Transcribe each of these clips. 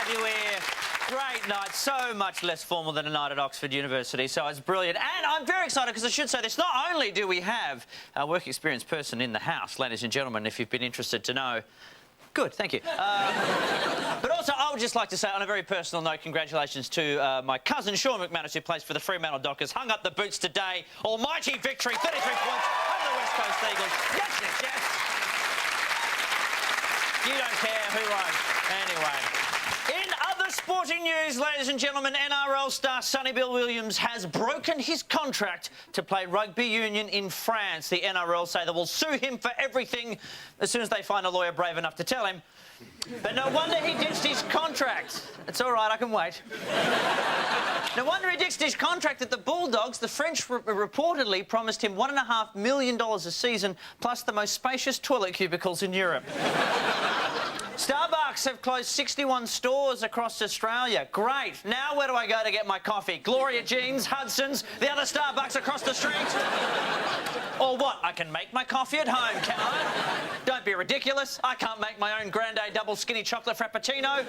have you here. Great night, so much less formal than a night at Oxford University, so it's brilliant. And I'm very excited because I should say this, not only do we have a work experience person in the house, ladies and gentlemen, if you've been interested to know. Good, thank you. But also, I would just like to say, on a very personal note, congratulations to my cousin, Rove McManus, who plays for the Fremantle Dockers, hung up the boots today. Almighty victory, 33 points over the West Coast Eagles. Yes, yes, yes. You don't care, who won't? Anyway. In other sporting news, ladies and gentlemen, NRL star Sonny Bill Williams has broken his contract to play rugby union in France. The NRL say they will sue him for everything as soon as they find a lawyer brave enough to tell him. But no wonder he ditched his contract. It's all right, I can wait. No wonder he ditched his contract at the Bulldogs. The French reportedly promised him $1.5 million a season, plus the most spacious toilet cubicles in Europe. Starbucks have closed 61 stores across Australia. Great. Now where do I go to get my coffee? Gloria Jean's, Hudson's, the other Starbucks across the street? Or what? I can make my coffee at home, can I? Don't be ridiculous. I can't make my own grande double skinny chocolate frappuccino.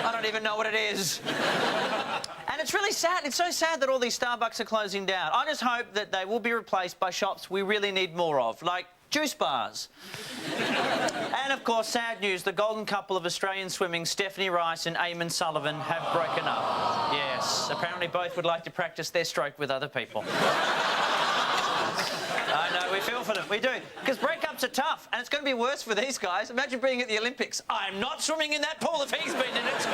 I don't even know what it is. And it's really sad. It's so sad that all these Starbucks are closing down. I just hope that they will be replaced by shops we really need more of, like juice bars. And, of course, sad news, the golden couple of Australian swimming, Stephanie Rice and Eamon Sullivan, have broken up. Yes, apparently both would like to practice their stroke with other people. I know, we feel for them, we do. Because breakups are tough, and it's going to be worse for these guys. Imagine being at the Olympics. I'm not swimming in that pool if he's been in it.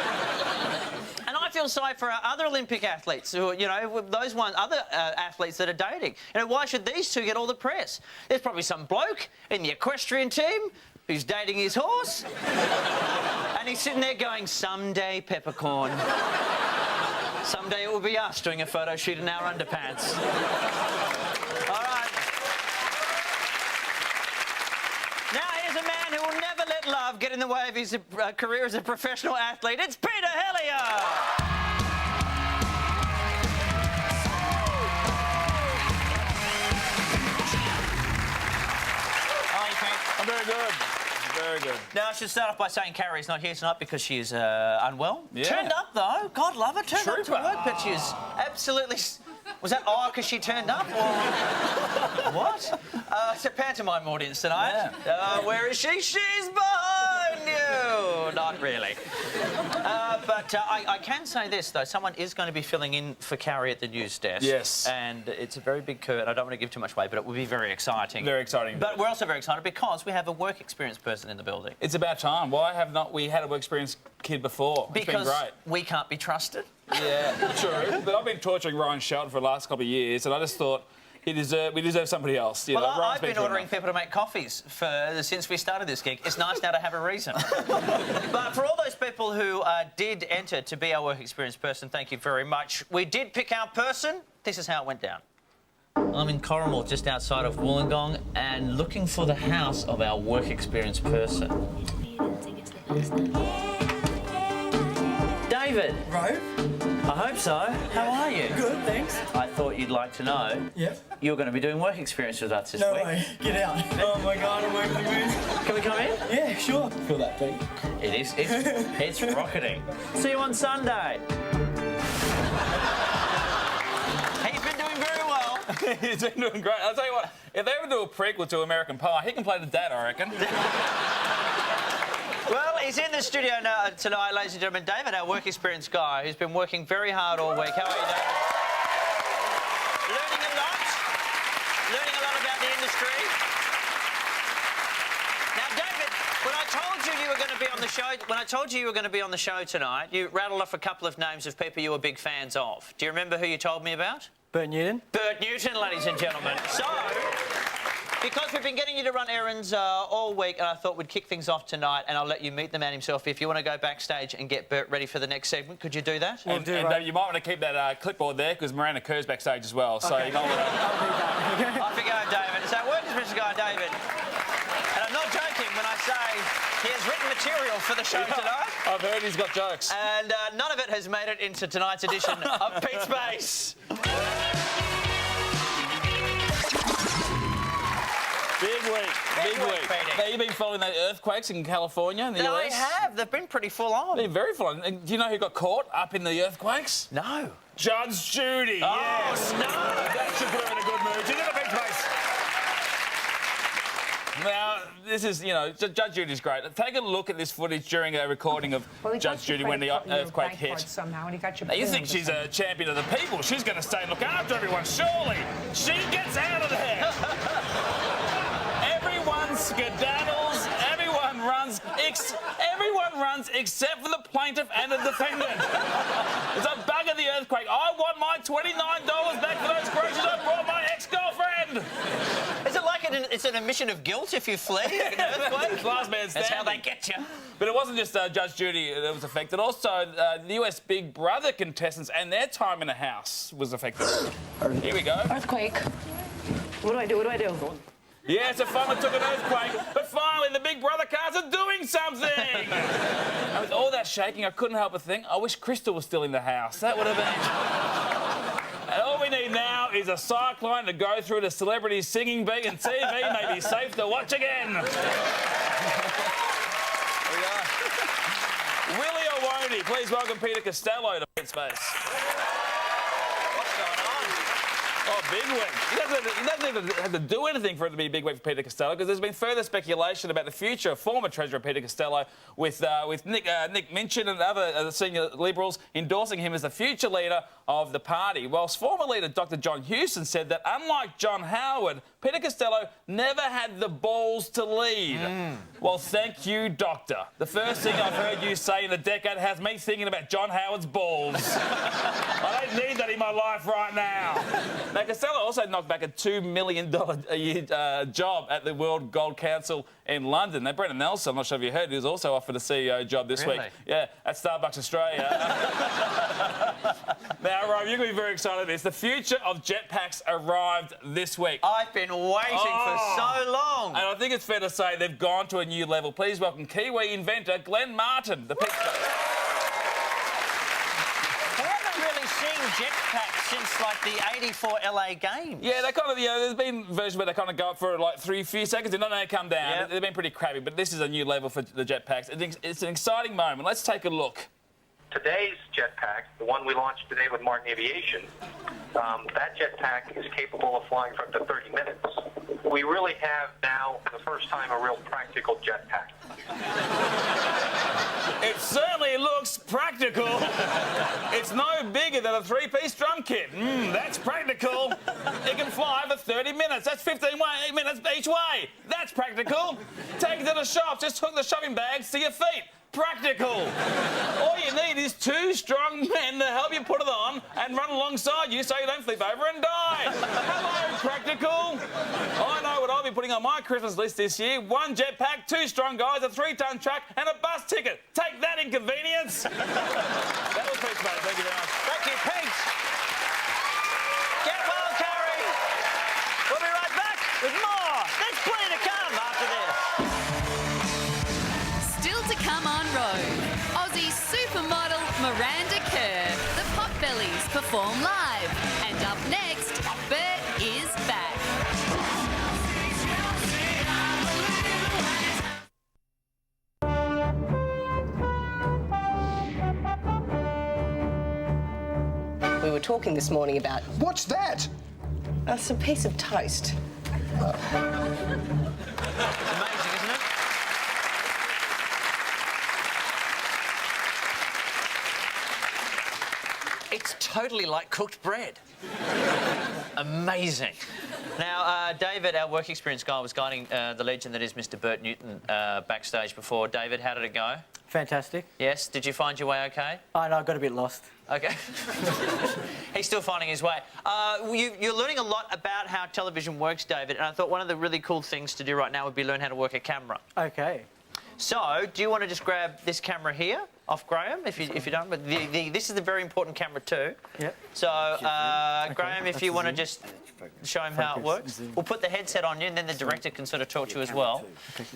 And I feel sorry for our other Olympic athletes, who, you know, those other athletes that are dating. You know, why should these two get all the press? There's probably some bloke in the equestrian team who's dating his horse, and he's sitting there going, someday, Peppercorn. Someday it will be us doing a photo shoot in our underpants. All right. Now here's a man who will never let love get in the way of his career as a professional athlete. It's Peter Helliar! I'm very good. Very good. Now, I should start off by saying Carrie's not here tonight because she's unwell. Yeah. Turned up, though. God love her. Turned up to work, but she's absolutely... Was that because she turned up, or... What? It's a pantomime audience tonight. Yeah. Where is she? She's behind you! Not really. But I can say this, though. Someone is going to be filling in for Carrie at the news desk. Yes. And it's a very big curtain. I don't want to give too much away, but it will be very exciting. Very exciting. But we're also very excited because we have a work experience person in the building. It's about time. Why have not we had a work experience kid before? It's because been great. We can't be trusted. Yeah, true. But I've been torturing Ryan Shelton for the last couple of years, and I just thought we deserve somebody else. You well, know, I've been ordering people to make coffees since we started this gig. It's nice now to have a reason. But for all those people who did enter to be our work experience person, thank you very much. We did pick our person. This is how it went down. I'm in Corrimal, just outside of Wollongong, and looking for the house of our work experience person. David. Rove? I hope so. How are you? Good, thanks. I thought you'd like to know. Yep. You're going to be doing work experience with us this week. No way. Get out. Oh my God, I'm working the moon. Can we come in? Yeah, sure. Feel that beat. It is. It's rocketing. See you on Sunday. He's been doing very well. He's been doing great. I'll tell you what, if they ever do a prequel to American Pie, he can play the dad, I reckon. Well, he's in the studio now, tonight, ladies and gentlemen. David, our work experience guy, who's been working very hard all week. How are you, David? Learning a lot. Learning a lot about the industry. Now, David, when I told you you were going to be on the show, tonight, you rattled off a couple of names of people you were big fans of. Do you remember who you told me about? Bert Newton. Bert Newton, ladies and gentlemen. So, because we've been getting you to run errands all week, and I thought we'd kick things off tonight, and I'll let you meet the man himself. If you want to go backstage and get Bert ready for the next segment, could you do that? And you might want to keep that clipboard there, because Miranda Kerr's backstage as well, so you might want to... Off you go, David. So, work experience guy, David. And I'm not joking when I say he has written material for the show tonight. I've heard he's got jokes. And none of it has made it into tonight's edition of PeteSpace. Big Big week. Big week. Now, you've been following the earthquakes in California and the I US? have. They've been pretty full on. They're very full on. And do you know who got caught up in the earthquakes? No. Judge Judy. Oh, yes. no. That should put her in a good mood. She's in a big place. Now, this is, you know, Judge Judy's great. Take a look at this footage during a recording of Judge Judy when the earthquake hit. Somehow, and he got your Now, you think she's a champion of the people. She's going to stay and look after everyone, surely. She gets out of there. Everyone skedaddles. Everyone runs except for the plaintiff and the defendant. It's a bug of the earthquake. I want my $29 back for those groceries I brought my ex-girlfriend. Is it like it's an admission of guilt if you flee like an earthquake? Last man standing. That's how they get you. But it wasn't just Judge Judy that was affected. Also, the US Big Brother contestants and their time in the house was affected. Here we go. Earthquake. What do I do? What do I do? Yes, it finally took an earthquake, but finally the Big Brother cards are doing something! And with all that shaking, I couldn't help but think, I wish Crystal was still in the house. That would have been... And all we need now is a cyclone to go through the celebrities' singing beat and TV may be safe to watch again. There we go. Willie or won't he? Please welcome Peter Costello to PeteSpace. Oh, big week. He doesn't even have to do anything for it to be a big week for Peter Costello, because there's been further speculation about the future of former Treasurer Peter Costello with Nick Minchin and other senior Liberals endorsing him as the future leader of the party, whilst former leader Dr John Hughes said that, unlike John Howard, Peter Costello never had the balls to lead. Well, thank you, Doctor. The first thing I've heard you say in a decade has me thinking about John Howard's balls. I don't need that in my life right now. Now, Costello also knocked back a $2 million a year job at the World Gold Council in London. Now, Brendan Nelson, I'm not sure if you heard, he was also offered a CEO job this week. Yeah, at Starbucks Australia. Now, Rove, you're going to be very excited about this. The future of jetpacks arrived this week. I've been waiting for so long. And I think it's fair to say they've gone to a new level. Please welcome Kiwi inventor Glenn Martin, the I haven't really seen jetpacks since, like, the '84 LA Games. Yeah, they kind of, you know, there's been versions where they kind of go up for, like, few seconds and then they come down. Yep. They've been pretty crappy, but this is a new level for the jetpacks. It's an exciting moment. Let's take a look. Today's jetpack, the one we launched today with Martin Aviation, that jetpack is capable of flying for up to 30 minutes. We really have now, for the first time, a real practical jetpack. It certainly looks practical. It's no bigger than a three-piece drum kit. That's practical. It can fly for 30 minutes. That's 15 minutes each way. That's practical. Take it to the shop. Just hook the shopping bags to your feet. Practical. All you need is two strong men to help you put it on and run alongside you so you don't flip over and die. Hello, practical. I know what I'll be putting on my Christmas list this year. 1 jetpack, 2 strong guys, a 3-ton truck and a bus ticket. Take that, inconvenience. That was PeteSpace. Thank you very much. Thank you, Pete. Get well, Carrie. We'll be right back with more. There's plenty to come after this. Still to come on Rove, Aussie supermodel Miranda Kerr, the Potbellez perform live. And up next, Bert is back. We were talking this morning about... What's that? It's a piece of toast. It's amazing, isn't it? It's totally like cooked bread. Amazing. Now, David, our work experience guy, was guiding the legend that is Mr. Bert Newton backstage before. David, how did it go? Fantastic. Yes? Did you find your way OK? Oh, no, I got a bit lost. OK. He's still finding his way. You're learning a lot about how television works, David, and I thought one of the really cool things to do right now would be learn how to work a camera. OK. So, do you want to just grab this camera here off Graham, if you don't? But this is a very important camera too. Yep. So, Graham, if you want to just show him how it works. We'll put the headset on you and then the director can sort of talk to you as well.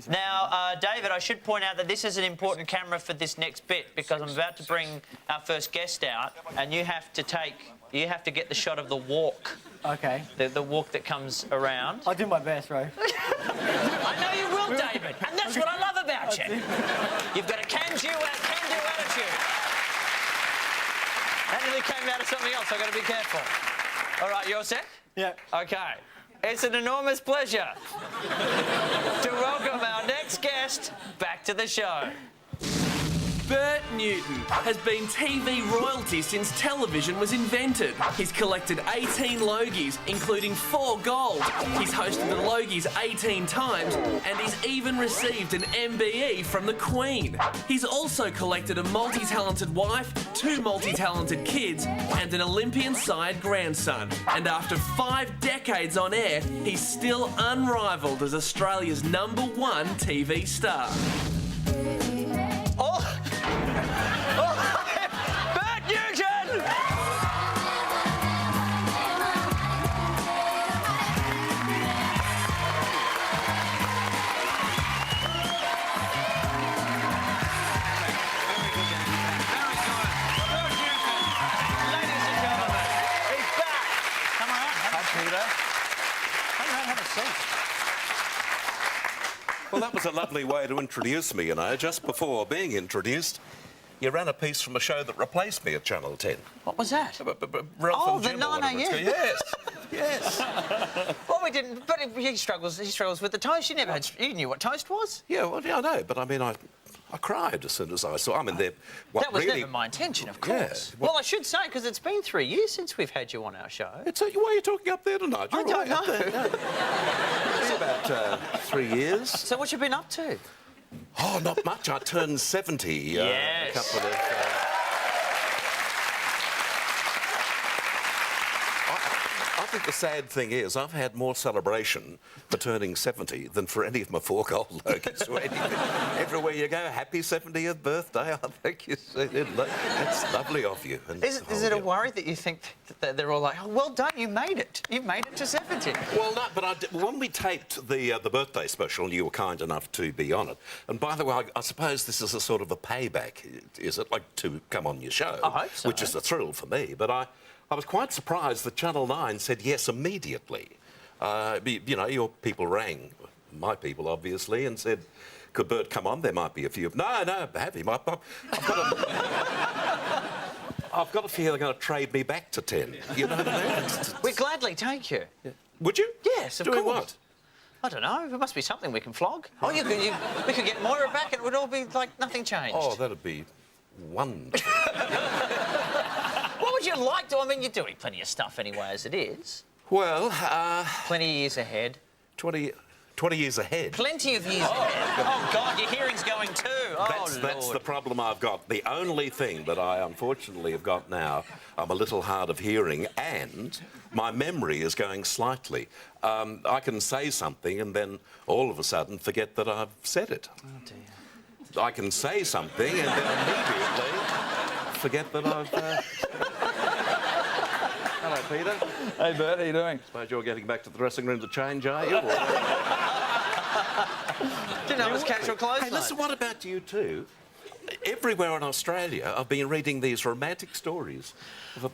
Now, David, I should point out that this is an important camera for this next bit because I'm about to bring our first guest out and you have to take you have to get the shot of the walk. Okay. The walk that comes around. I'll do my best, Rove. I know you will, David, and that's what I love about you. You've got a can-do attitude. That nearly came out of something else. I've got to be careful. All right, you're set? Yeah. Okay. It's an enormous pleasure to welcome our next guest back to the show. Bert Newton has been TV royalty since television was invented. He's collected 18 Logies, including 4 gold. He's hosted the Logies 18 times, and he's even received an MBE from the Queen. He's also collected a multi-talented wife, 2 multi-talented kids, and an Olympian-side grandson. And after 5 decades on air, he's still unrivaled as Australia's #1 TV star. Bert Newton! Ladies and gentlemen, he's back. Come on, Hi, Peter. come on, have a seat. Well, that was a lovely way to introduce me, you know. Just before being introduced, you ran a piece from a show that replaced me at Channel 10. What was that? Ralph Oh, and the Jim or 9 whatever it's a.m. called. Yes, yes. Well, we didn't, but he struggles with the toast. You never had, you knew what toast was? Yeah, well, yeah, I know, but I mean, I cried as soon as I saw. I mean, they're That was really. never my intention, of Yeah, course. well- Well, I should say, because it's been 3 years since we've had you on our show. It's why are you talking up there tonight? I You're don't right up know. there, yeah. It's about 3 years. So what you been up to? Oh, not much. I turned 70 Yes. a couple of... I think the sad thing is I've had more celebration for turning 70 than for any of my 4 gold Logies or anything. Everywhere you go, happy 70th birthday, I think you said it. That's lovely of you. And Is it a worry that you think that they're all like, oh, well done, you made it. You made it to 70. Well, no, but when we taped the birthday special, you were kind enough to be on it. And by the way, I suppose this is a sort of a payback, is it? Like to come on your show. I hope so. Which is a thrill for me. But I was quite surprised that Channel 9 said yes immediately. You know, your people rang, my people, obviously, and said, could Bert come on? There might be a few. No, have him. I've got a fear they're going to trade me back to 10. You know what I mean? We'd gladly take you. Would you? Yes, of Doing course. what? I don't know. There must be something we can flog. Oh, we could get Moira back and it would all be like nothing changed. Oh, that'd be wonderful. What would you like to... I mean, you're doing plenty of stuff anyway as it is. Well, Plenty of years ahead. 20 years ahead. Plenty of years ahead. Oh, God, your hearing's going too. Oh, That's Lord. the problem I've got. The only thing that I unfortunately have got now, I'm a little hard of hearing and my memory is going slightly. I can say something and then all of a sudden forget that I've said it. Oh, dear. I can say something and then immediately forget that I've... Hello, Peter. Hey, Bert, how you doing? Suppose you're getting back to the dressing room to change, are you? Didn't know it was casual clothes Hey, listen, what about you two? Everywhere in Australia, I've been reading these romantic stories.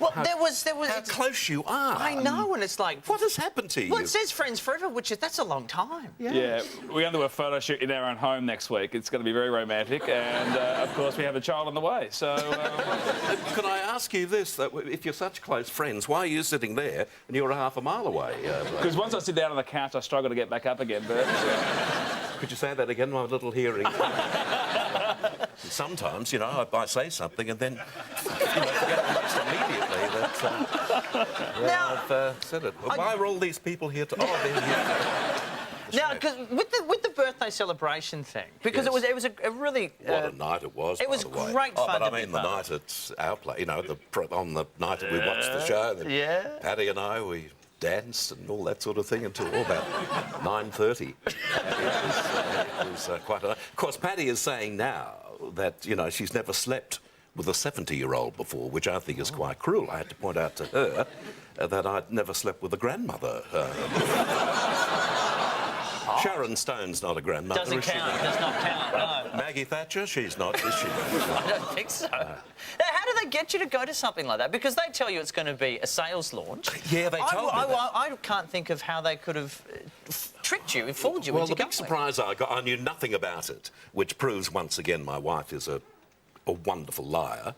Well, there was... How close you are. I know, and it's like... What has happened to you? Well, it says friends forever, that's a long time. Yeah, we're going to do a photo shoot in our own home next week. It's going to be very romantic, and of course we have a child on the way. So, Can I ask you this? That if you're such close friends, why are you sitting there and you're half a mile away? because once I sit down on the couch, I struggle to get back up again, Bert. Could you say that again? My little hearing. Sometimes, you know, I say something and then forget almost immediately that I've said it. Well, why are all these people here to... Oh, they're here. Now, because with the birthday celebration thing, because Yes. it was a really... What a night it was, it was by the way. great Oh, fun but to I be mean, the part night it's our play, you know, on the night that we watched the show, then Yeah. Paddy and I, we danced and all that sort of thing until about 9:30. It was quite a... Of course, Paddy is saying now that, you know, she's never slept with a 70-year-old before, which I think is quite cruel. I had to point out to her that I'd never slept with a grandmother. Sharon Stone's not a grandmother, Doesn't is she? count. Does not count, no. Maggie Thatcher, she's not, is she? I don't think so. Now, how do they get you to go to something like that? Because they tell you it's going to be a sales launch. Yeah, they told me that. I can't think of how they could have tricked you, fooled you Well, into the big going. surprise I got, I knew nothing about it, which proves once again my wife is a wonderful liar.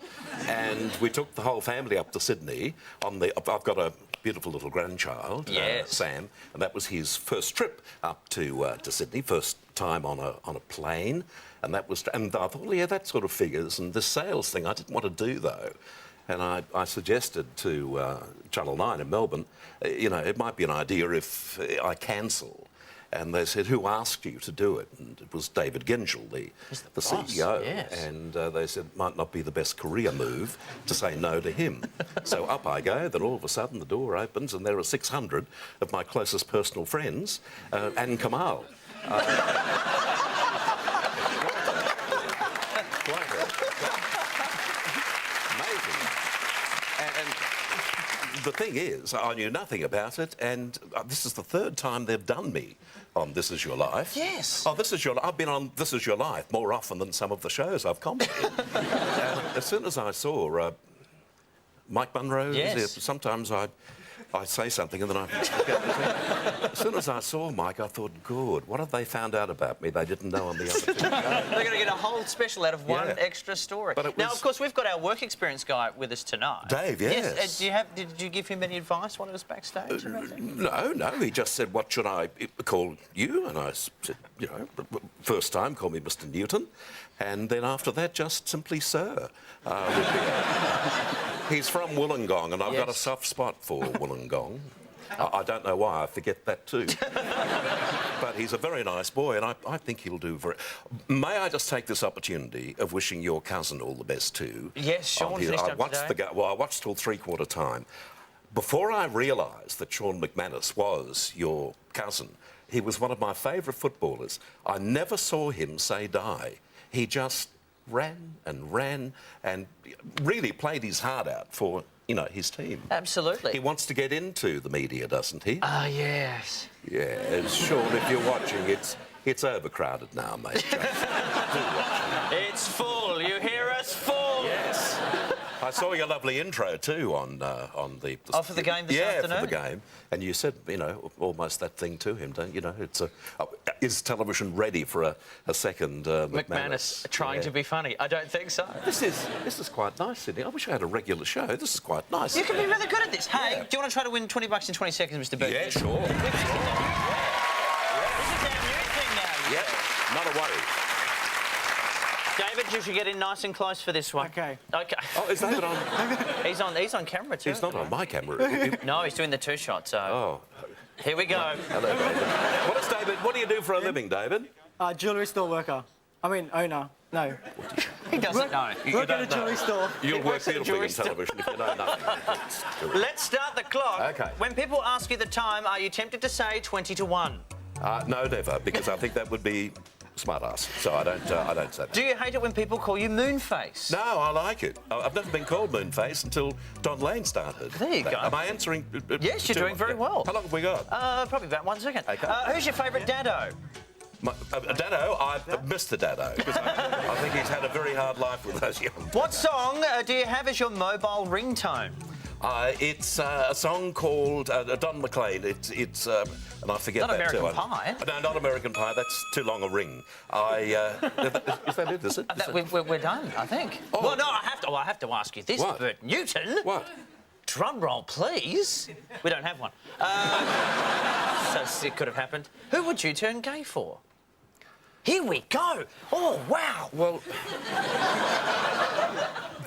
And we took the whole family up to Sydney on the... I've got a beautiful little grandchild, Yes. Sam, and that was his first trip up to Sydney, first time on a plane, and that was... And I thought, well, yeah, that sort of figures, and this sales thing I didn't want to do, though. And I suggested to Channel 9 in Melbourne, you know, it might be an idea if I cancel. And they said, who asked you to do it? And it was David Gingell, the boss, CEO. yes. And they said, it might not be the best career move to say no to him. So up I go, then all of a sudden the door opens and there are 600 of my closest personal friends and Kamal. Amazing. And the thing is, I knew nothing about it, and this is the third time they've done me on This Is Your Life. Yes. Oh, I've been on This Is Your Life more often than some of the shows I've commented. And as soon as I saw Mike Munro, Yes. sometimes I say something and then I forget. As soon as I saw Mike, I thought, good, what have they found out about me they didn't know on the other two shows? They're going to get a whole special out of one Yeah. extra story. But it Now, was- of course, we've got our work experience guy with us tonight. Dave, yes. Did you give him any advice while he was backstage? about that? No, he just said, what should I call you? And I said, you know, first time, call me Mr. Newton. And then after that, just simply Sir. He's from Wollongong, and I've got a Yes. soft spot for Wollongong. I don't know why, I forget that too. But he's a very nice boy, and I think he'll do very... May I just take this opportunity of wishing your cousin all the best too? Yes, Sean finished up today. I watched till three-quarter time. Before I realised that Sean McManus was your cousin, he was one of my favourite footballers. I never saw him say die. He just ran and really played his heart out for, you know, his team. Absolutely. He wants to get into the media, doesn't he? Ah, yes. Yeah, Sean, if you're watching, it's overcrowded now, mate. Just do watch it. It's full. You hear us? Full. Yes. I saw your lovely intro too on the Oh, for the game this afternoon? Yeah, for the game. And you said, you know, almost that thing to him, don't you? Know, it's is television ready for a second McManus trying to be funny. I don't think so. This is quite nice, Sydney. I wish I had a regular show. This is quite nice. You can be really good at this. Hey, do you want to try to win $20 in 20 seconds, Mr. Bert? Yeah, sure. This is our new thing now. Yeah, not a worry. David, you should get in nice and close for this one. Okay. Okay. Oh, is David on? He's on camera too. He's not on my camera. No, he's doing the two shot. So Oh. here we go. Hello, David. What do you do for a living, David? Jewellery store worker. I mean, owner. No. He doesn't know. Work at a jewellery store. You'll work works at a beautifully jewellery in store. television if you know nothing. Let's start the clock. Okay. When people ask you the time, are you tempted to say 20 to 1? No, never, because I think that would be smart-ass. So I don't say that. Do you hate it when people call you Moonface? No, I like it. I've never been called Moonface until Don Lane started. There you go. Am I answering? Yes, you're doing very well. How long have we got? Probably about 1 second. Okay. Who's your favourite Dado? Dado, Mr. Dado, because I think he's had a very hard life with those young. What song do you have as your mobile ringtone? It's a song called Don McLean. It's and I forget Not that American too. Pie? No, not American Pie. That's too long a ring. Is that it? Is it? We're done, I think. Oh. Well, no, I have to ask you this, What? Bert Newton. What? Drum roll, please. We don't have one. So it could have happened. Who would you turn gay for? Here we go. Oh, wow. Well,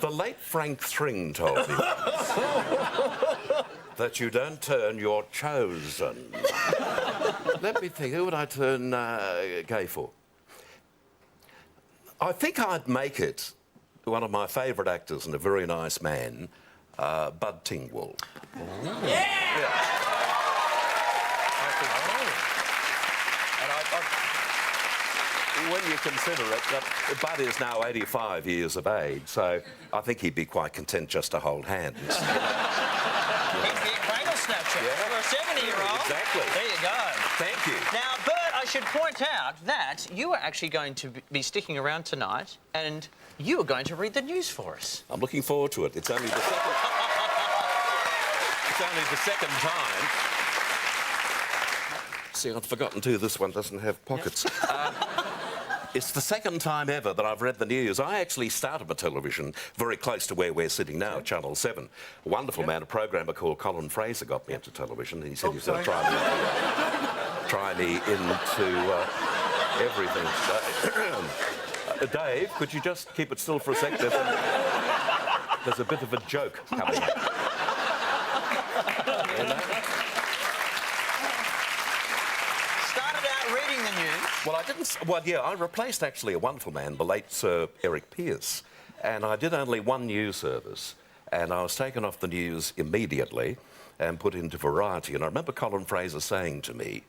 the late Frank Thring told me that you don't turn your chosen. Let me think. Who would I turn gay for? I think I'd make it one of my favourite actors and a very nice man, Bud Tingwell. Yeah! When you consider it, that Bud is now 85 years of age, so I think he'd be quite content just to hold hands. He's the cradle snatcher for a 70-year-old. Exactly. There you go. Thank you. Now, Bert, I should point out that you are actually going to be sticking around tonight and you are going to read the news for us. I'm looking forward to it. It's only the second... It's only the second time. See, I'd forgotten too, this one doesn't have pockets. Yep. It's the second time ever that I've read the news. I actually started my television very close to where we're sitting now, Channel 7. A wonderful man, a programmer called Colin Fraser got me into television, and he said he was going to try me into everything. Dave, could you just keep it still for a sec? There's a bit of a joke coming up. Reading the news? Well, I didn't... Well, yeah, I replaced, actually, a wonderful man, the late Sir Eric Pearce, and I did only one news service, and I was taken off the news immediately and put into Variety, and I remember Colin Fraser saying to me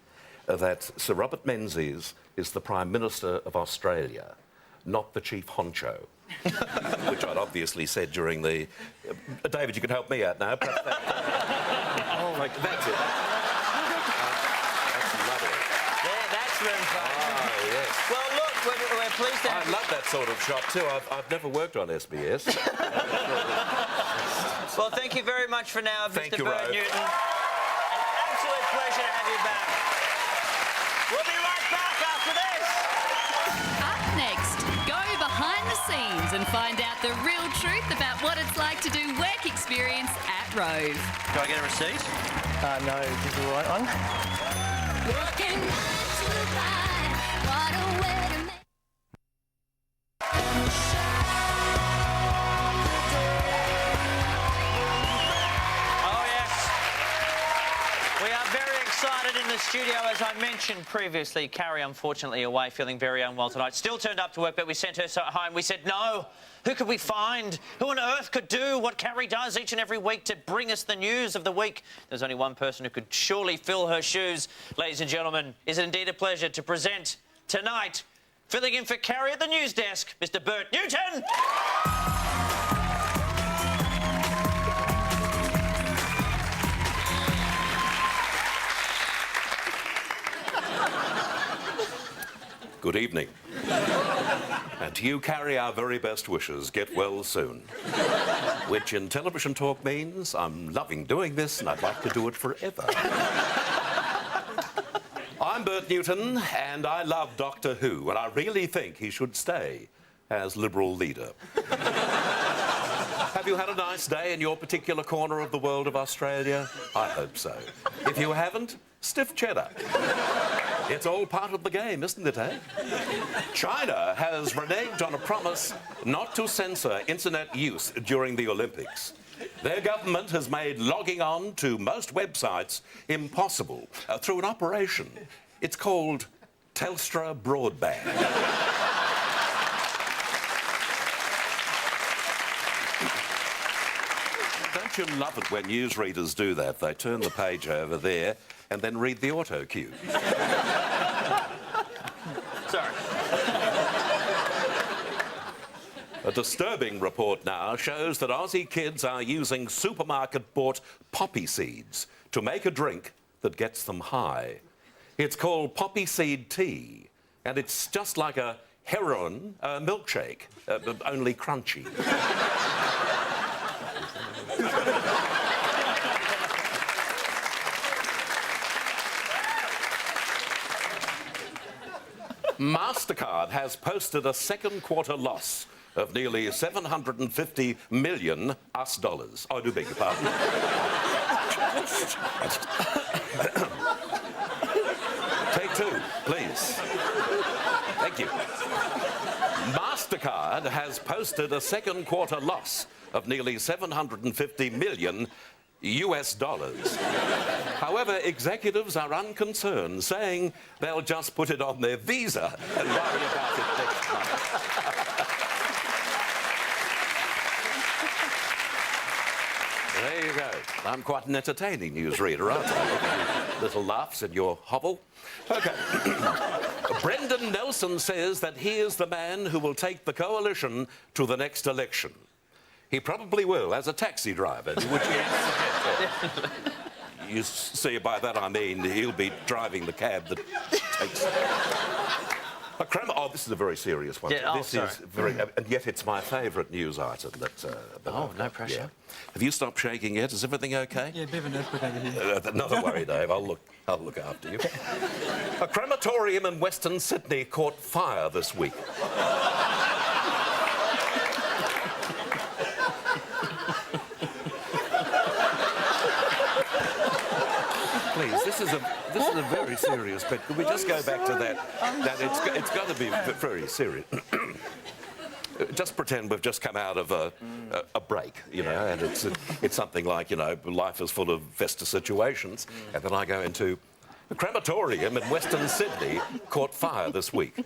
that Sir Robert Menzies is the Prime Minister of Australia, not the Chief Honcho, which I'd obviously said during the... David, you can help me out now. Perhaps that... like, that's it. Oh, yes. Well, look, we're pleased to have I love that sort of shot, too. I've never worked on SBS. Well, thank you very much for now, Thank Mr. you, Bert Rove. Newton. An absolute pleasure to have you back. We'll be right back after this. Up next, go behind the scenes and find out the real truth about what it's like to do work experience at Rove. Do I get a receipt? No, this is the right one. In the studio, as I mentioned previously, Carrie, unfortunately, away, feeling very unwell tonight. Still turned up to work, but we sent her home. We said, no, who could we find? Who on earth could do what Carrie does each and every week to bring us the news of the week? There's only one person who could surely fill her shoes. Ladies and gentlemen, is it indeed a pleasure to present tonight, filling in for Carrie at the news desk, Mr. Bert Newton! Good evening. And to you, Carrie, our very best wishes. Get well soon. Which in television talk means I'm loving doing this and I'd like to do it forever. I'm Bert Newton and I love Doctor Who, and I really think he should stay as Liberal leader. Have you had a nice day in your particular corner of the world of Australia? I hope so. If you haven't, stiff cheddar. It's all part of the game, isn't it, eh? China has reneged on a promise not to censor internet use during the Olympics. Their government has made logging on to most websites impossible through an operation. It's called Telstra Broadband. Don't you love it when newsreaders do that? They turn the page over there and then read the auto cue. Sorry. A disturbing report now shows that Aussie kids are using supermarket-bought poppy seeds to make a drink that gets them high. It's called poppy seed tea, and it's just like a heroin milkshake, only crunchy. MasterCard has posted a second quarter loss of nearly 750 million US dollars. I do beg your pardon. Take two, please. Thank you. MasterCard has posted a second quarter loss of nearly 750 million US dollars. However, executives are unconcerned, saying they'll just put it on their visa and worry about it next month. There you go. I'm quite an entertaining newsreader, aren't I? Little laughs in your hovel. OK. Brendan Nelson says that he is the man who will take the coalition to the next election. He probably will, as a taxi driver, which he has suggested. you see, by that I mean he'll be driving the cab that takes... Oh, this is a very serious one. Yeah, this is very... And yet it's my favourite news item that... no pressure. Yeah. Have you stopped shaking yet? Is everything OK? Yeah, a bit of an earthquake over here. Not a worry, Dave. I'll look after you. A crematorium in Western Sydney caught fire this week. Please, this is a very serious bit. Can we just go back to that? It's got to be very serious. Just pretend we've just come out of a break, you know, and it's something like, you know, life is full of festive situations, and then I go into a crematorium in Western Sydney caught fire this week.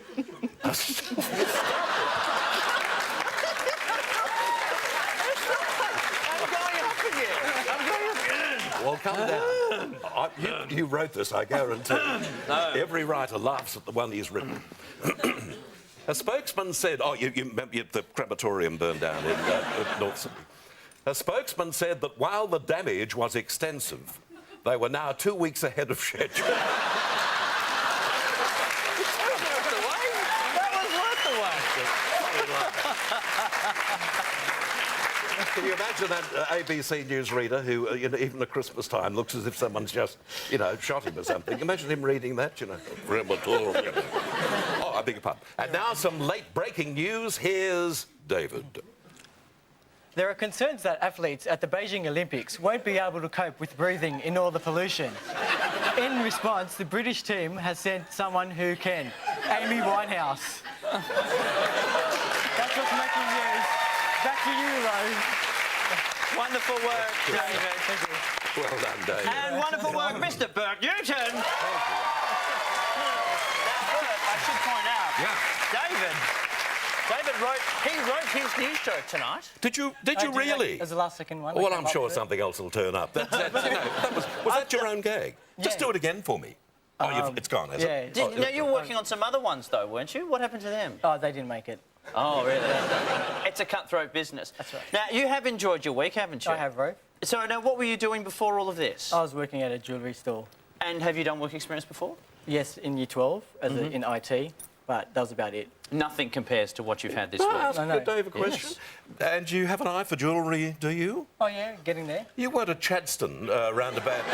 Well, calm down. You wrote this, I guarantee. Every writer laughs at the one he's written. A spokesman said... Oh, the crematorium burned down in North Sydney. A spokesman said that while the damage was extensive, they were now 2 weeks ahead of schedule. Can you imagine that ABC newsreader who, you know, even at Christmas time, looks as if someone's just, you know, shot him or something? Imagine him reading that, you know. Oh, I beg your pardon. And now some late-breaking news. Here's David. There are concerns that athletes at the Beijing Olympics won't be able to cope with breathing in all the pollution. In response, the British team has sent someone who can, Amy Winehouse. That's what's making news. Back to you, Rove. Wonderful work, David. Thank you. Well done, David. And wonderful work, Mr. Bert Newton. Now, Bert, I should point out, David wrote his news joke tonight. Did you really? As the last second one. Well, I'm sure something else will turn up. Was that your own gag? Yeah. Just do it again for me. Oh, it's gone, has it? Yeah. Now, you were working on some other ones, though, weren't you? What happened to them? Oh, they didn't make it. Oh, really? It's a cutthroat business. That's right. Now, you have enjoyed your week, haven't you? I have, Rove. So, now, what were you doing before all of this? I was working at a jewellery store. And have you done work experience before? Yes, in Year 12, in IT, but that was about it. Nothing compares to what you've had this Can week. I ask Dave a question? Yes. And you have an eye for jewellery, do you? Oh, yeah, getting there. You weren't at Chadston round about...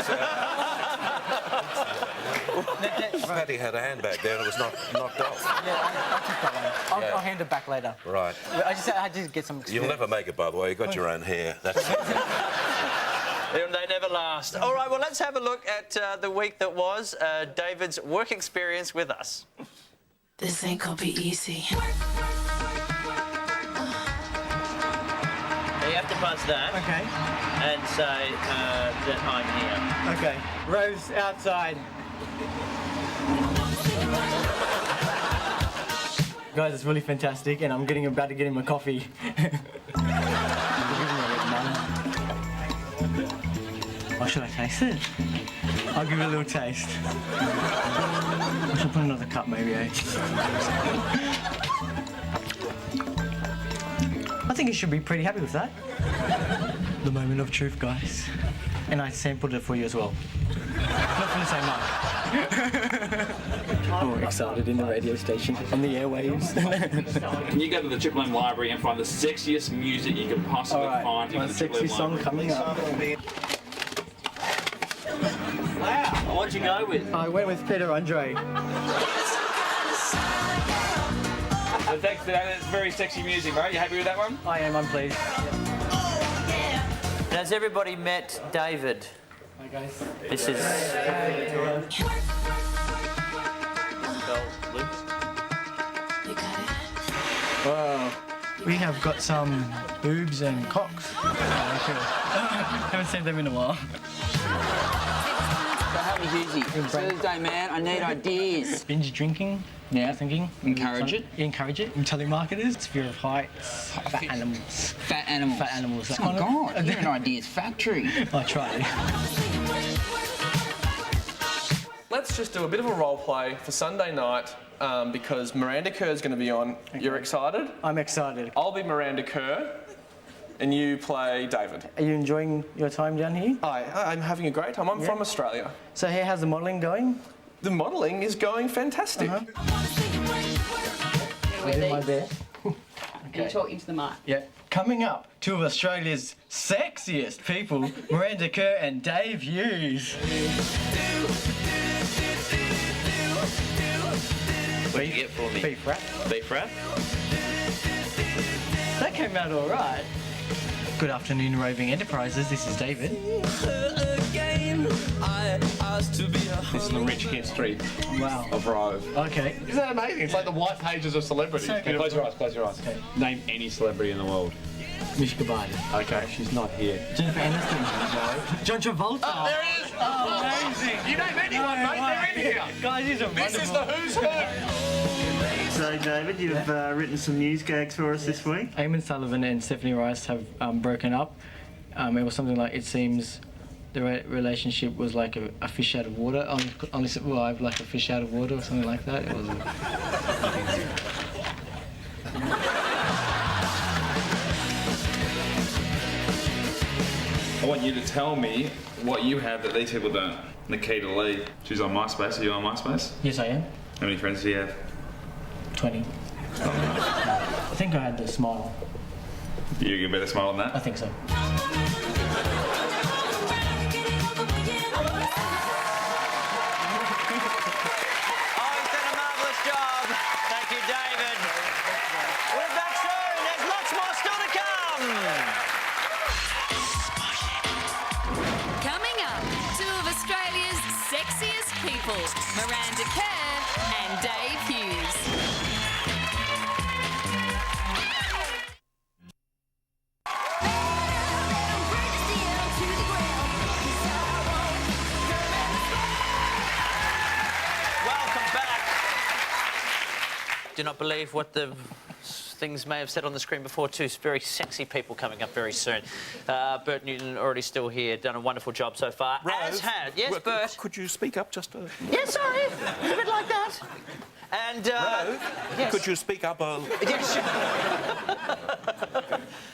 Paddy had a handbag there and it was knocked off. Yeah, I'll keep that one. I'll hand it back later. Right. I had to get some experience. You'll never make it, by the way. You've got your own hair. That's it. They never last. All right, well, let's have a look at the week that was, David's work experience with us. This ain't gonna be easy. You have to buzz that. Okay. And say that I'm here. Okay. Rove's outside. Guys, it's really fantastic, and I'm about to get him a coffee. Or should I taste it? I'll give it a little taste. I should put another cup, maybe, eh? I think you should be pretty happy with that. The moment of truth, guys. And I sampled it for you as well. Not from the same mic. More excited in the radio station, on the airwaves. Can you go to the Triple M library and find the sexiest music you can possibly find in my the Triple sexy M song library? coming up. Wow, what'd you go with? I went with Peter Andre. So thanks to that, that's very sexy music, right? You happy with that one? I am, I'm pleased. Has everybody met David? Hi, guys. This is... Wow. We have got some boobs and cocks. Haven't seen them in a while. Me Hughesy. Thursday, man. I need ideas. Binge drinking. Yeah. Thinking. Encourage it. Encourage it. Telemarketers. Fear of heights. Fat animals. Fat animals. Fat animals. Oh, God. You're an ideas factory. I tried. Let's just do a bit of a role play for Sunday night because Miranda Kerr is going to be on. You're excited? I'm excited. I'll be Miranda Kerr. and you play David. Are you enjoying your time down here? I'm having a great time. I'm from Australia. So how's the modelling going? The modelling is going fantastic. I did my best. And you talk into the mic. Yeah. Coming up, two of Australia's sexiest people, Miranda Kerr and Dave Hughes. What do you get for me? Beef wrap. Beef wrap? That came out all right. Good afternoon, Roving Enterprises. This is David. This is the rich history Wow. of Rove. Okay. Isn't that amazing? It's like the white pages of celebrities. So good. Close your eyes, close your eyes. Okay. Name any celebrity in the world. Mish Kabadi. Okay, she's not here. Jennifer Aniston. No. John Travolta. Oh, there he is! Oh, amazing. You name anyone, mate, they're in here. Guys, these are This is the who's who. So, David, you've written some news gags for us this week. Eamon Sullivan and Stephanie Rice have broken up. It was something like, it seems the relationship was like a fish out of water. Only survived like a fish out of water or something like that. It was I want you to tell me what you have that these people don't. Nikita Lee, she's on MySpace. Are you on MySpace? Yes, I am. How many friends do you have? 20. I think I had the smile. You get a better smile than I that? think so. Oh, he's done a marvellous job. Thank you, David. We're back soon. There's lots more still to come. Coming up, two of Australia's sexiest people, Miranda Kerr and Dave Hughes. Welcome back. Do not believe what the things may have said on the screen before. Two very sexy people coming up very soon. Bert Newton already still here, done a wonderful job so far. As had, yes, Bert. Could you speak up just a... Yeah, sorry, a bit like that. And yes. Could you speak up a... Yes.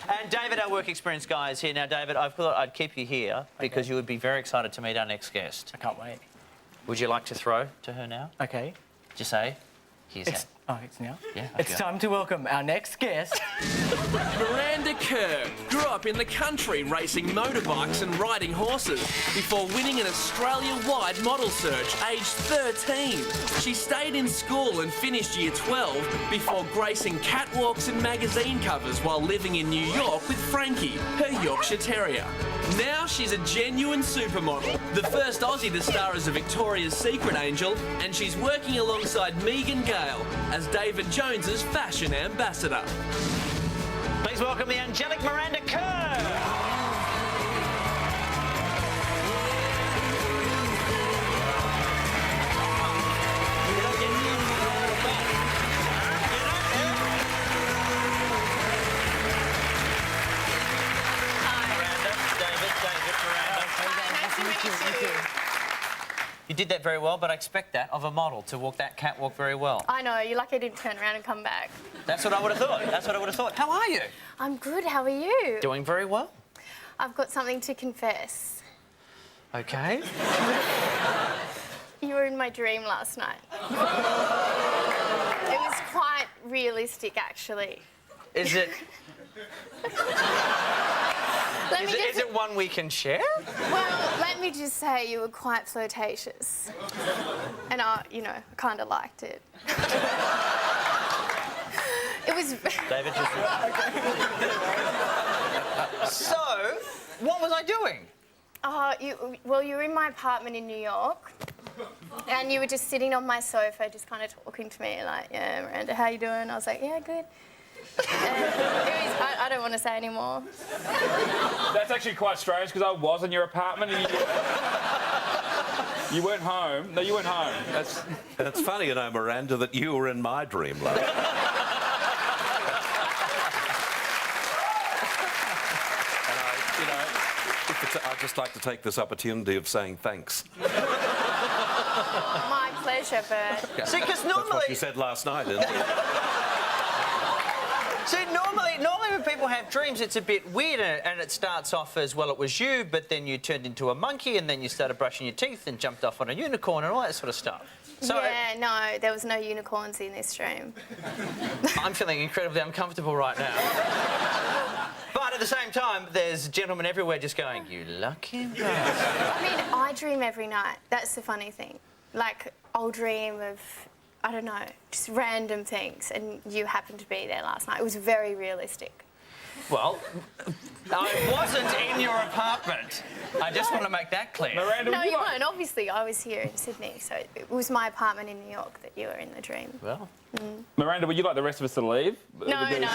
And David, our work experience guy, is here now. David, I thought I'd keep you here because you would be very excited to meet our next guest. I can't wait. Would you like to throw to her now? Okay. Just say, here's that. Oh, it's now? Yeah. It's okay. time to welcome our next guest. Miranda Kerr grew up in the country racing motorbikes and riding horses before winning an Australia-wide model search aged 13. She stayed in school and finished year 12 before gracing catwalks and magazine covers while living in New York with Frankie, her Yorkshire Terrier. Now she's a genuine supermodel, the first Aussie to star as a Victoria's Secret angel, and she's working alongside Megan Gale as David Jones's fashion ambassador. Please welcome the angelic Miranda Kerr. You did that very well, but I expect that of a model to walk that catwalk very well. I know, you're lucky I didn't turn around and come back. That's what I would have thought. That's what I would have thought. How are you? I'm good, how are you? Doing very well. I've got something to confess. Okay. You were in my dream last night. It was quite realistic, actually. Is it... Is it one we can share? Well, let me just say you were quite flirtatious. And I kind of liked it. It was... David, just... So, what was I doing? you were in my apartment in New York. And you were just sitting on my sofa, just kind of talking to me, like, yeah, Miranda, how you doing? I was like, yeah, good. I don't want to say anymore. That's actually quite strange because I was in your apartment and you weren't home. No, you weren't home. It's funny, Miranda, that you were in my dream last night. I'd just like to take this opportunity of saying thanks. My pleasure, Bert. See, because normally... That's what you said last night, isn't it? See, normally normally when people have dreams, it's a bit weird, and it starts off as, well, it was you, but then you turned into a monkey, and then you started brushing your teeth and jumped off on a unicorn and all that sort of stuff. So yeah, no, there was no unicorns in this dream. I'm feeling incredibly uncomfortable right now. But at the same time, there's gentlemen everywhere just going, you lucky bastard. I mean, I dream every night. That's the funny thing. Like, I'll dream of, I don't know, just random things, and you happened to be there last night. It was very realistic. Well, I wasn't in your apartment. I just want to make that clear. Miranda, No, you weren't. Obviously, I was here in Sydney, so it was my apartment in New York that you were in the dream. Well... Miranda, would you like the rest of us to leave? No, no.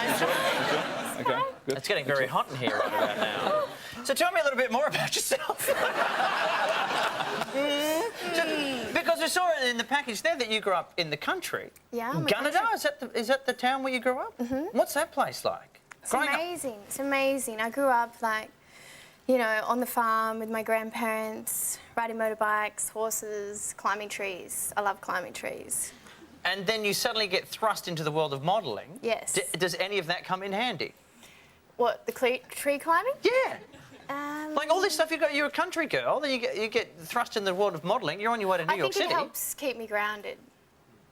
Okay, good. It's getting very hot in here right about now. So tell me a little bit more about yourself. Because I saw it in the package there that you grew up in the country. Yeah, I'm a Gunnedah, is that the town where you grew up? What's that place like? It's amazing. It's amazing. I grew up, like, you know, on the farm with my grandparents, riding motorbikes, horses, climbing trees. I love climbing trees. And then you suddenly get thrust into the world of modelling. Yes. Does any of that come in handy? What, the tree climbing? Yeah. Like all this stuff, you're a country girl, then you get thrust in the world of modelling. You're on your way to New York City. I think it helps keep me grounded.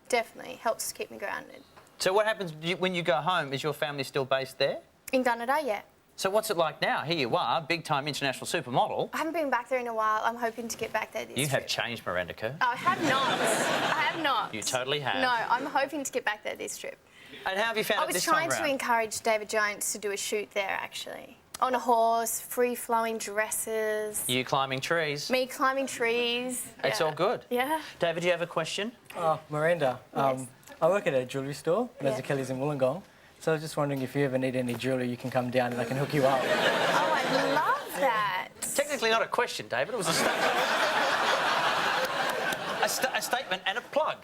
Definitely helps keep me grounded. So what happens when you go home? Is your family still based there? In Gunnedah, yeah. So what's it like now? Here you are, big-time international supermodel. I haven't been back there in a while. I'm hoping to get back there this You have trip. changed, Miranda Kerr. I have not. I have not. You totally have. No, I'm hoping to get back there this trip. And how have you found it this time I was trying to encourage David Jones to do a shoot there, actually. On a horse, free-flowing dresses. You climbing trees. Me climbing trees. It's all good. Yeah. David, do you have a question? Oh, Miranda. Yes. I work at a jewellery store, Yeah. Mezza Kelly's in Wollongong. So I was just wondering if you ever need any jewellery, you can come down and I can hook you up. Oh, I love that. Technically not a question, David. It was a statement. a statement and a plug,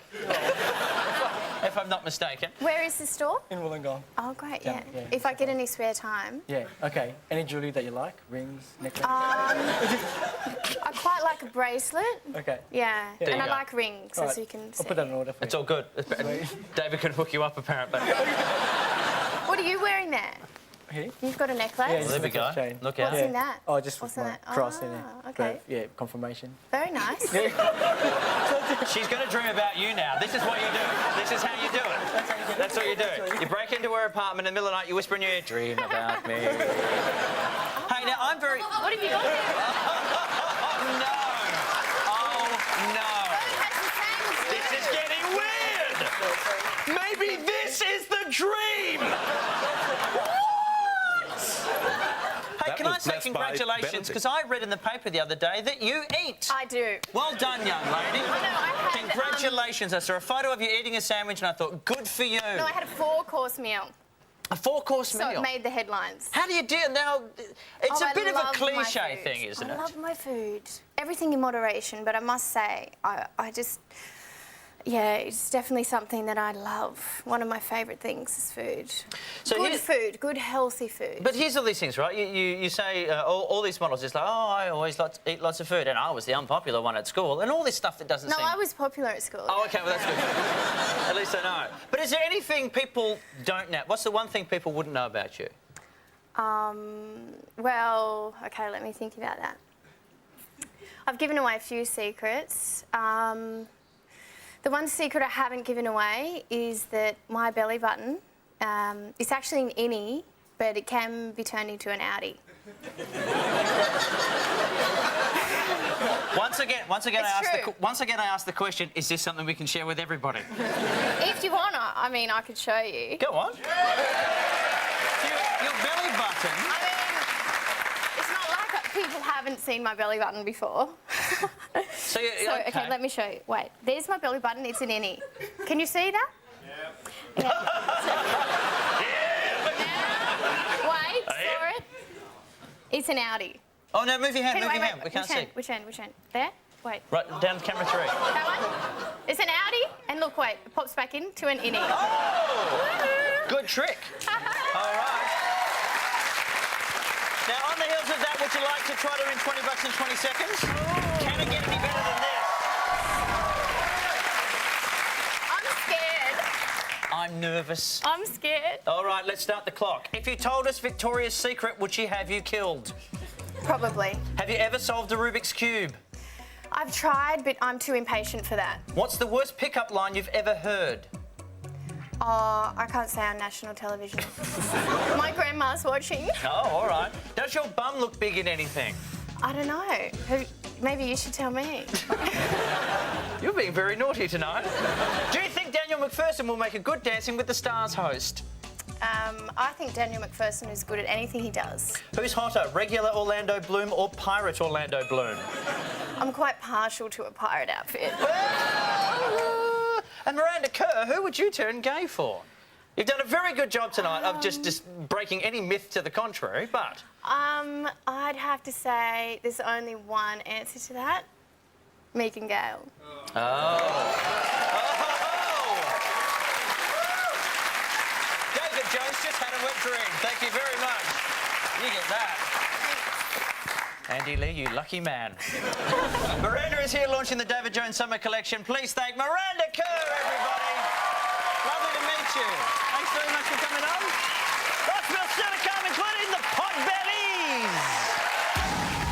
if I'm not mistaken. Where is the store? In Wollongong. Oh, great, yeah. Yeah. If I get any spare time. Yeah, okay. Any jewellery that you like? Rings, necklaces? I quite like a bracelet. Okay. Yeah, There and you I go. like rings, All as right. you can see. I'll put that in order for It's you. all good. David can hook you up, apparently. What are you wearing there? Here? You've got a necklace? Yeah, Well, there we go. chain. Look What's out. in that? Oh, just What's with in my that? cross in it. Okay. Yeah, confirmation. Very nice. She's going to dream about you now. This is what you do. This is how you do it. That's what you do. You break into her apartment in the middle of the night, you whisper in your ear, dream about me. Hey, now, I'm very... What have you got there? Oh, no. Oh, no. This is getting weird. Maybe this is the dream. Hey, That can I was say blessed by congratulations? Benedict. Because I read in the paper the other day that you eat. I do. Well done, young lady. I had, Congratulations. I saw a photo of you eating a sandwich and I thought, good for you. No, I had a 4-course meal. A 4-course So meal. it made the headlines. How do you do it now? It's Oh, a bit of a I love my cliche food. thing, isn't it? I love my food. Everything in moderation, but I must say, I just... Yeah, it's definitely something that I love. One of my favourite things is food. So good food, good healthy food. But here's all these things, right? You say all these models just like, oh, I always eat lots of food, and I was the unpopular one at school, and all this stuff that doesn't No, seem... I was popular at school. Oh, OK, well, that's good. At least I know. But is there anything people don't know? What's the one thing people wouldn't know about you? Well, OK, let me think about that. I've given away a few secrets. The one secret I haven't given away is that my belly button, it's actually an innie, but it can be turned into an outie. Once again, I ask the question, is this something we can share with everybody? If you want to, I mean, I could show you. Go on. Your belly button... I mean, it's not like people haven't seen my belly button before. So, OK, let me show you. Wait, there's my belly button. It's an innie. Can you see that? Yeah. Wait, saw it? It's an outie. Oh, no, move your hand, Wait, move your wait, hand. We can't see. Which end? Which end? There? Wait. Right, down to camera 3. That one? It's an outie, and look, wait, it pops back into an innie. Oh! Good trick. All right. Now, on the heels of that, would you like to try to win $20 in 20 seconds? Can it get any better than this? I'm scared. I I'm nervous. I'm scared. All right, let's start the clock. If you told us Victoria's secret, would she have you killed? Probably. Have you ever solved a Rubik's Cube? I've tried, but I'm too impatient for that. What's the worst pickup line you've ever heard? Oh, I can't say on national television. My grandma's watching. Oh, all right. Does your bum look big in anything? I don't know. Maybe you should tell me. You're being very naughty tonight. Do you think Daniel McPherson will make a good Dancing with the Stars host? I think Daniel McPherson is good at anything he does. Who's hotter, regular Orlando Bloom or pirate Orlando Bloom? I'm quite partial to a pirate outfit. And Miranda Kerr, who would you turn gay for? You've done a very good job tonight of just breaking any myth to the contrary, but... I'd have to say there's only one answer to that. Meek and Gale. Oh. David Jones just had a wet dream. Thank you very much. You get that. Andy Lee, you lucky man. Miranda is here launching the David Jones Summer Collection. Please thank Miranda Kerr, everybody. Lovely to meet you. Thanks very much for coming on. Lots more still to come, including the Potbellez.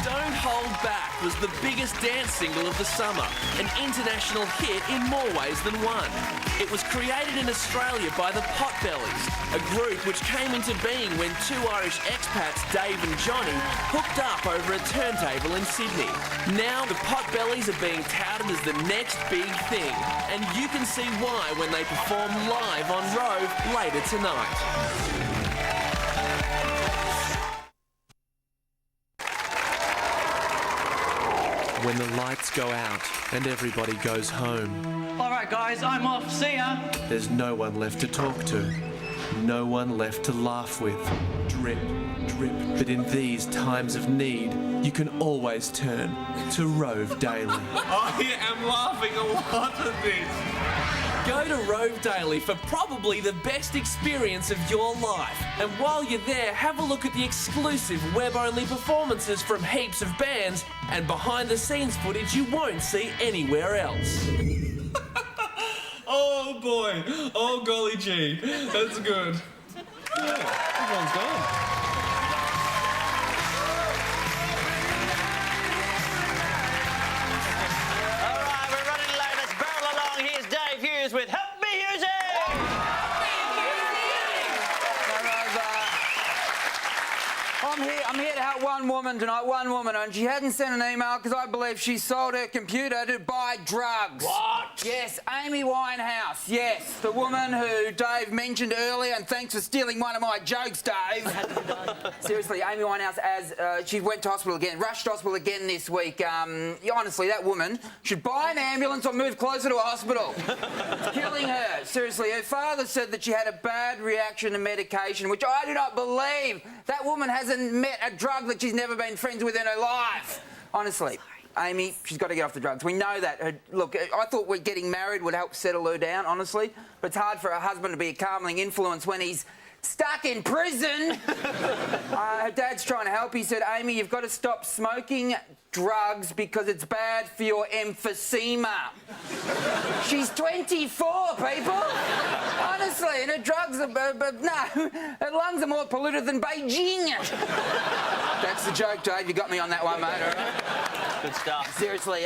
Don't Hold Back was the biggest dance single of the summer, an international hit in more ways than one. It was created in Australia by the Potbellez, a group which came into being when two Irish expats, Dave and Johnny, hooked up over a turntable in Sydney. Now the Potbellez are being touted as the next big thing, and you can see why when they perform live on Rove later tonight. When the lights go out and everybody goes home, All right, guys, I'm off. See ya. there's no one left to talk to, no one left to laugh with. Drip, drip. But in these times of need, you can always turn to Rove Daily. I am laughing a lot at this. Go to Rove Daily for probably the best experience of your life. And while you're there, have a look at the exclusive web-only performances from heaps of bands and behind-the-scenes footage you won't see anywhere else. Oh boy. Oh golly gee. That's good. Yeah, everyone's gone. All right, we're running late. Let's barrel along. Here's Dave Hughes with Help Me Hughesy! I'm here to help one woman tonight, and she hadn't sent an email because I believe she sold her computer to buy drugs. What? Yes, Amy Winehouse, yes. The woman who Dave mentioned earlier, and thanks for stealing one of my jokes, Dave. Seriously, Amy Winehouse, as she went to hospital again, rushed to hospital again this week. Honestly, that woman should buy an ambulance or move closer to a hospital. It's killing her. Seriously, her father said that she had a bad reaction to medication, which I do not believe. That woman hasn't met a drug that she's never been friends with in her life. Honestly. Amy, she's got to get off the drugs. We know that. Look, I thought getting married would help settle her down, honestly. But it's hard for her husband to be a calming influence when he's stuck in prison. Her dad's trying to help. He said, Amy, you've got to stop smoking drugs because it's bad for your emphysema. She's 24, people. Honestly, and her drugs are... no, her lungs are more polluted than Beijing. That's the joke, Dave. You got me on that one, mate, all right? Good stuff. Seriously,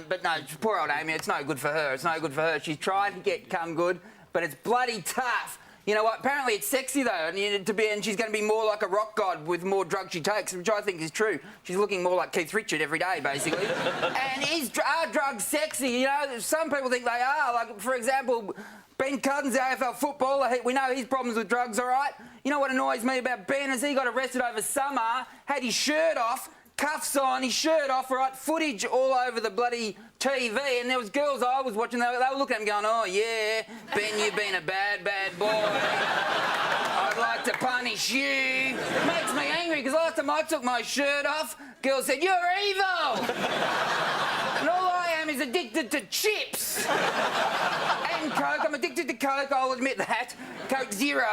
but no, poor old Amy, it's no good for her. It's no good for her. She's tried to get come good, but it's bloody tough. You know what? Apparently it's sexy, though, and she's going to be more like a rock god with more drugs she takes, which I think is true. She's looking more like Keith Richards every day, basically. And are drugs sexy? You know, some people think they are. Like, for example, Ben Cousins, the AFL footballer, we know his problems with drugs, all right? You know what annoys me about Ben is he got arrested over summer, had his shirt off, cuffs on, his shirt off, right, footage all over the bloody TV, and there was girls I was watching, they were looking at him going, oh, yeah, Ben, you've been a bad, bad boy. I'd like to punish you. It makes me angry, because last time I took my shirt off, girls said, you're evil. And all I am is addicted to chips. And Coke. I'm addicted to Coke, I'll admit that. Coke Zero.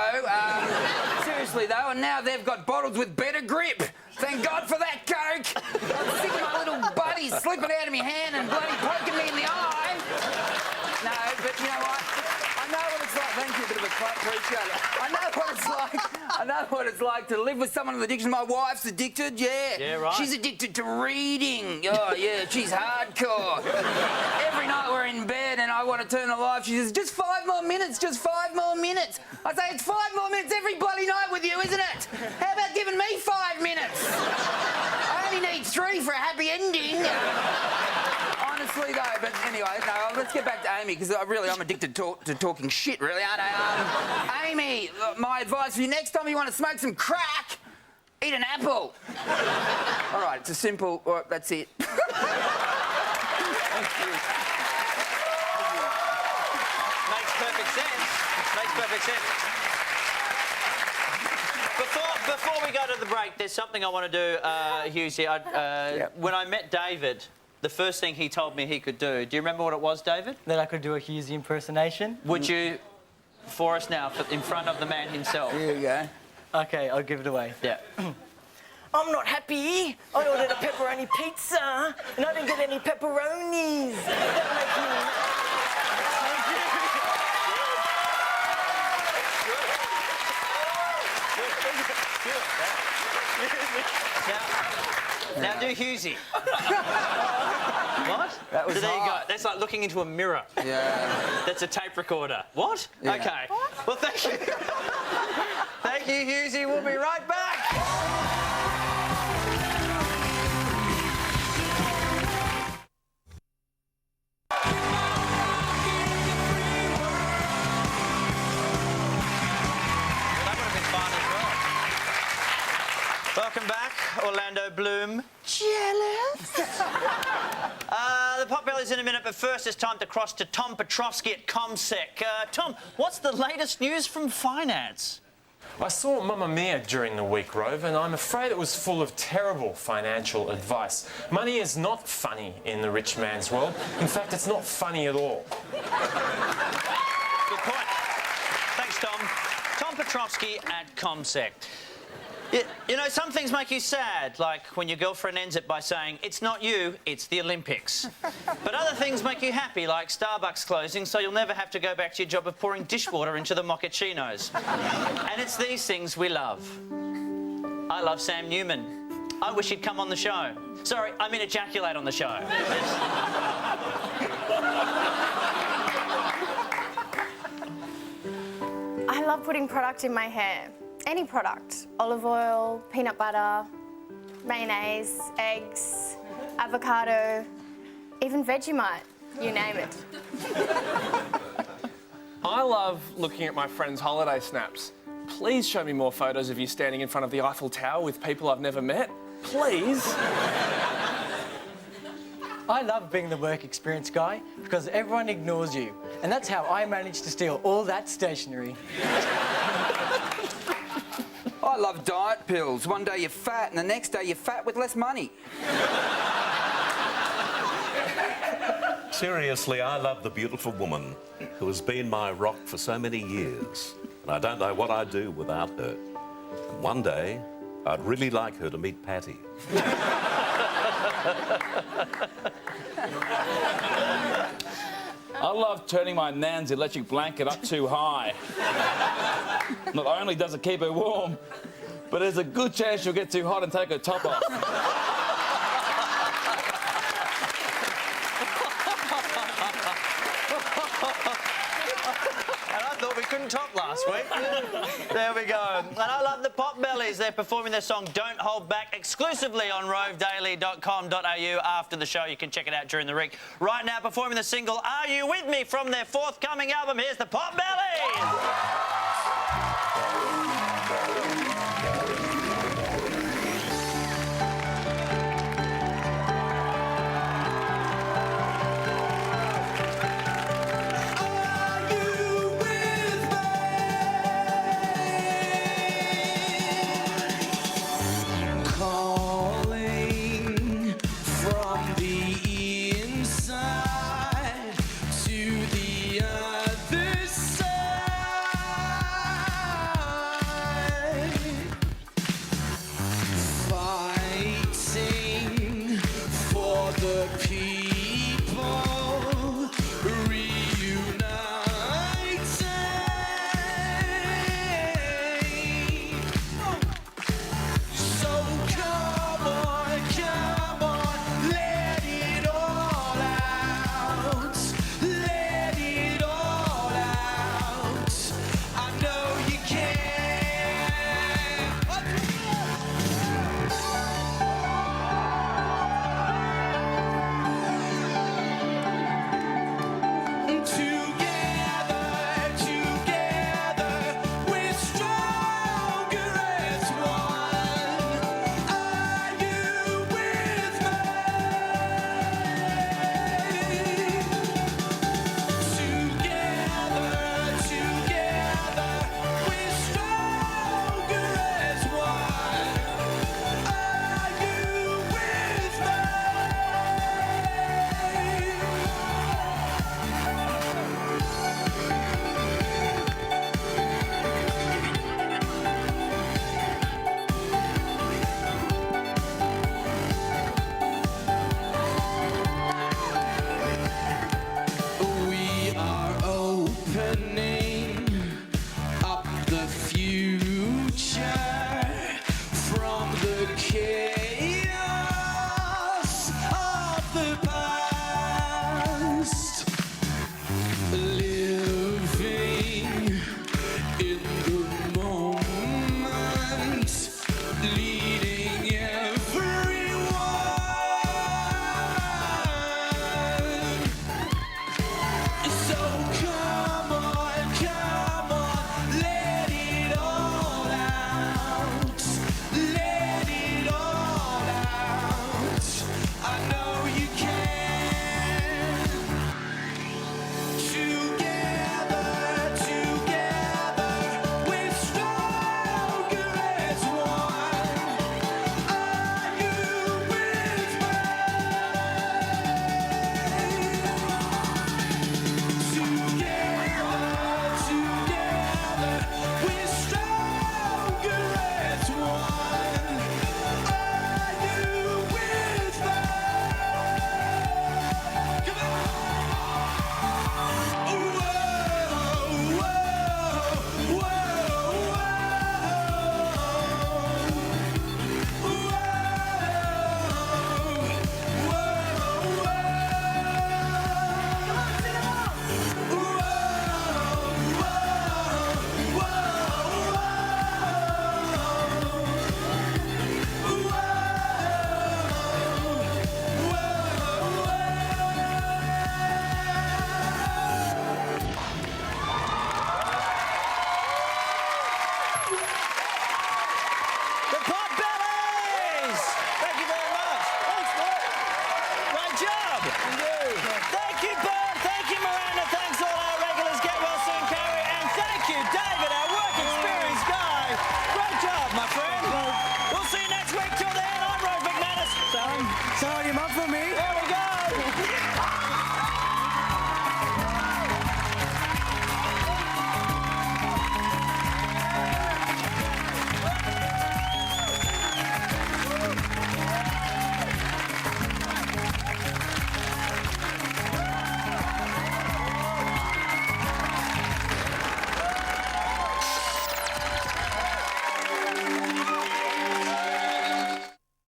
Seriously, though, and now they've got bottles with better grip. Thank God for that, Coke. I'm sick of my little buddy slipping out of my hand and bloody poking me in the eye. No, but you know what? I know what it's like thank you. A bit of a clap, appreciate it. I know what it's like. I know what it's like to live with someone with addiction. My wife's addicted, yeah. Yeah, right. She's addicted to reading. Oh, yeah, she's hardcore. Every night we're in bed and I want to turn the light off. She says, just 5 more minutes, just 5 more minutes. I say, it's 5 more minutes every bloody night with you, isn't it? How about giving me 5 minutes? I only need 3 for a happy ending. Honestly, though, but anyway, no, let's get back to Amy, because I'm addicted to talking shit, really, aren't I? Amy, my advice for you, next time you want to smoke some crack, eat an apple. All right, it's a simple... Well, that's it. Thank you. Makes perfect sense. Makes perfect sense. Before we go to the break, there's something I want to do, Hughesy. When I met David, the first thing he told me he could do you remember what it was, David? That I could do a Hughesy impersonation. Would you, for us now, in front of the man himself? Here you go. OK, I'll give it away. Yeah. I'm not happy. I ordered a pepperoni pizza and I didn't get any pepperonis. That makes me... Now do Hughesy. What? That was so there you go. hot. That's like looking into a mirror. Yeah. That's a tape recorder. What? Yeah. OK. Well, thank you. Thank you, Hughesy. We'll be right back. Welcome back, Orlando Bloom. Jealous? The Potbellez in a minute, but first it's time to cross to Tom Petrovsky at ComSec. Tom, what's the latest news from finance? I saw Mamma Mia during the week, Rove, and I'm afraid it was full of terrible financial advice. Money is not funny in the rich man's world. In fact, it's not funny at all. Good point. Thanks, Tom. Tom Petrovsky at ComSec. You know, some things make you sad, like when your girlfriend ends it by saying, it's not you, it's the Olympics. But other things make you happy, like Starbucks closing, so you'll never have to go back to your job of pouring dishwater into the mochachinos. And it's these things we love. I love Sam Newman. I wish he'd come on the show. Sorry, I mean ejaculate on the show. I love putting product in my hair. Any product. Olive oil, peanut butter, mayonnaise, eggs, avocado, even Vegemite, you name it. I love looking at my friends' holiday snaps. Please show me more photos of you standing in front of the Eiffel Tower with people I've never met. Please. I love being the work experience guy because everyone ignores you. And that's how I managed to steal all that stationery. I love diet pills. One day you're fat and the next day you're fat with less money. Seriously, I love the beautiful woman who has been my rock for so many years. And I don't know what I'd do without her. And one day, I'd really like her to meet Patty. I love turning my nan's electric blanket up too high. Not only does it keep her warm, but there's a good chance she'll get too hot and take her top off. And I thought we couldn't top last week. There we go. And I love the Potbellez. They're performing their song Don't Hold Back exclusively on rovedaily.com.au after the show. You can check it out during the week. Right now, performing the single Are You With Me from their forthcoming album. Here's the Potbellez.